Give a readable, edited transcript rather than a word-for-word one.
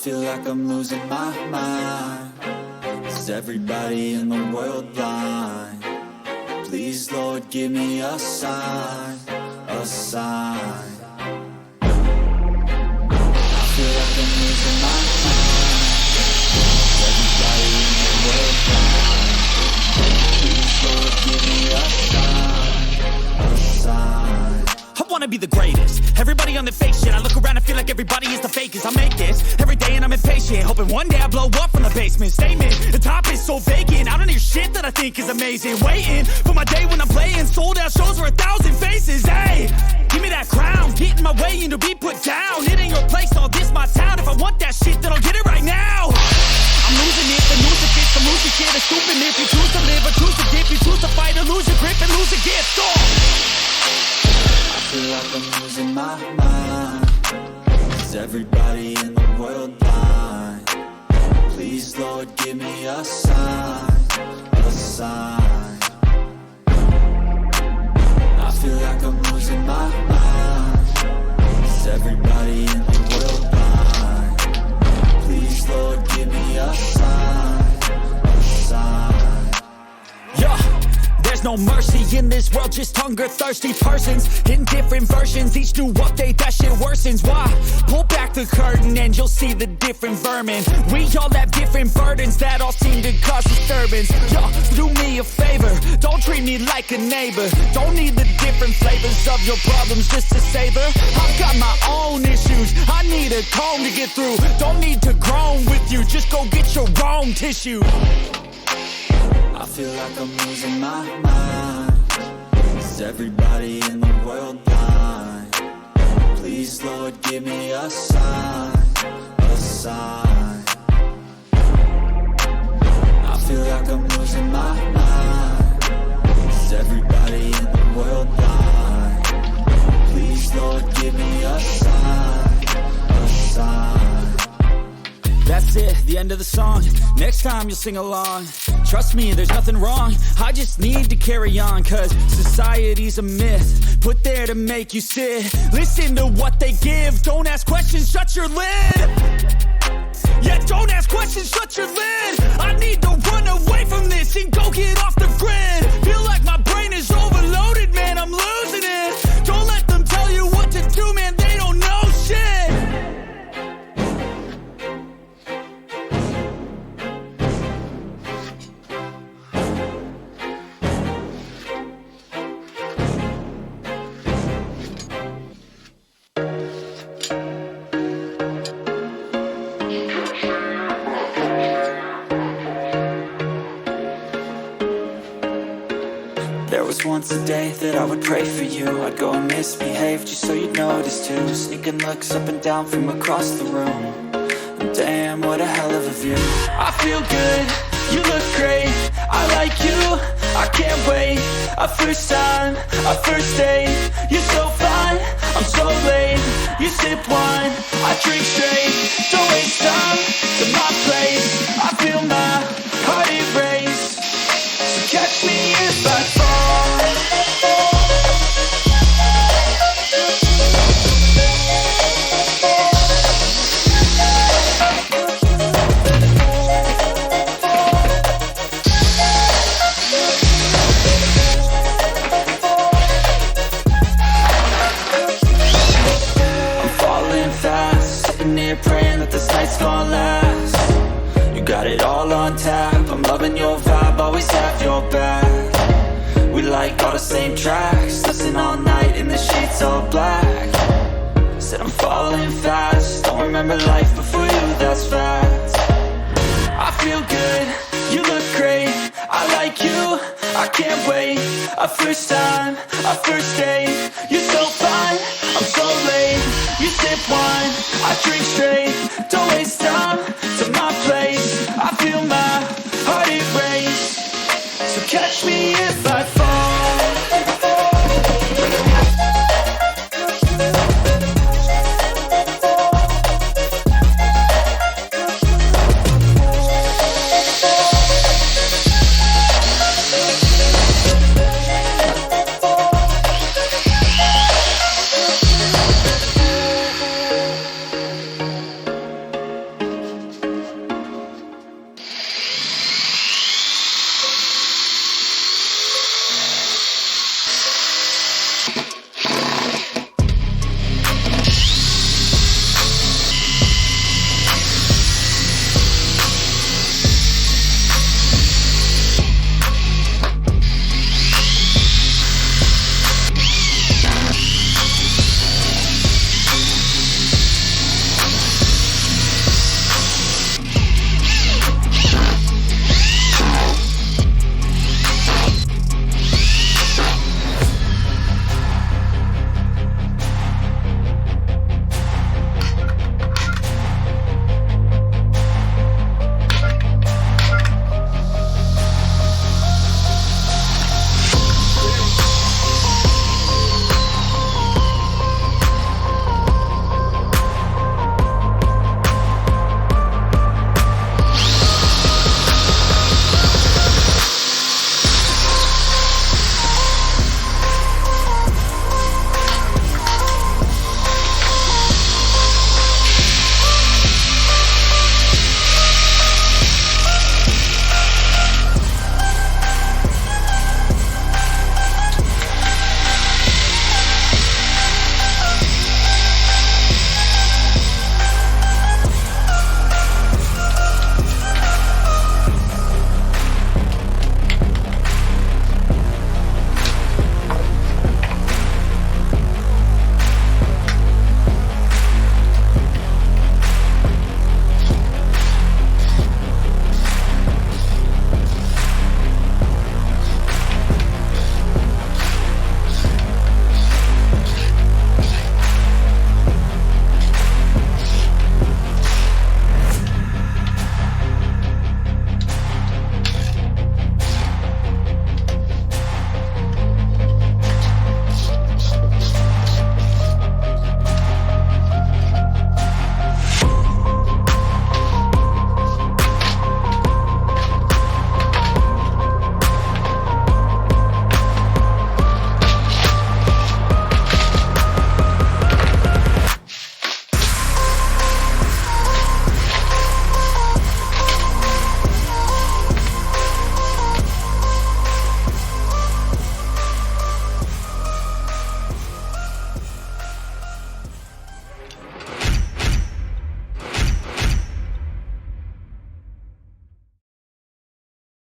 feel like I'm losing my mind. Is everybody in the world blind? Please, Lord, give me a sign, a sign. I feel like I'm losing my mind. Is everybody in the world blind? Please, Lord, give me a sign, a sign. I wanna be the greatest. Everybody on the fake shit. I look around and feel like everybody is the fakest. I make this every day and I'm impatient, hoping one day I blow up from the basement. Statement, the top is so vacant. I don't hear shit that I think is amazing. Waiting for my day when I'm playing sold out shows for 1,000 faces. Hey, give me that crown, get in my way and to be put down. It ain't your place, all this my town. If I want that shit, then I'll get it right now. I'm losing it, the music fits, the music shit is stupid. If you choose to live or choose to dip, you choose to fight or lose your grip and lose a gift. I feel like I'm losing my mind. Is everybody in the world blind? Please, Lord, give me a sign, a sign. I feel like I'm losing my mind. Is everybody in the world blind? Please, Lord, give me a sign, a sign. Yeah. There's no mercy in this world, just hunger-thirsty persons in different versions. Each new update, that shit worsens. Why? Pull back the curtain and you'll see the different vermin. We all have different burdens that all seem to cause disturbance. Yo, do me a favor, don't treat me like a neighbor. Don't need the different flavors of your problems just to savor. I've got my own issues, I need a comb to get through. Don't need to groan with you, just go get your own tissue. I feel like I'm losing my mind. Is everybody in the world blind? Please, Lord, give me a sign, a sign. I feel like I'm losing my mind. Is everybody in the world blind? Please, Lord, give me a sign, a sign. That's it, the end of the song. Next time you'll sing along. Trust me, there's nothing wrong. I just need to carry on, cause society's a myth put there to make you sit. Listen to what they give. Don't ask questions, shut your lid. Yeah, don't ask questions, shut your lid. I need to run away from this and go get off the grid. Feel like my brain is overloaded, man, I'm losing it. Don't let them tell you what to do, man, they don't know shit. Once a day that I would pray for you. I'd go and misbehave just so you'd notice too. Sneaking looks up and down from across the room. And damn, what a hell of a view. I feel good, you look great. I like you, I can't wait. A first time, a first date. You're so fine, I'm so late. You sip wine, I drink straight. Don't waste time to my place. I feel my heart erase. So catch me if I fall. Praying that this night's gonna last. You got it all on tap. I'm loving your vibe, always have your back. We like all the same tracks. Listen all night in the sheets all black. Said I'm falling fast. Don't remember life before you, that's fact. I feel good, you look great. I like you, I can't wait. A first time, a first date. You're so fine, I'm so late. You sip wine, I drink straight.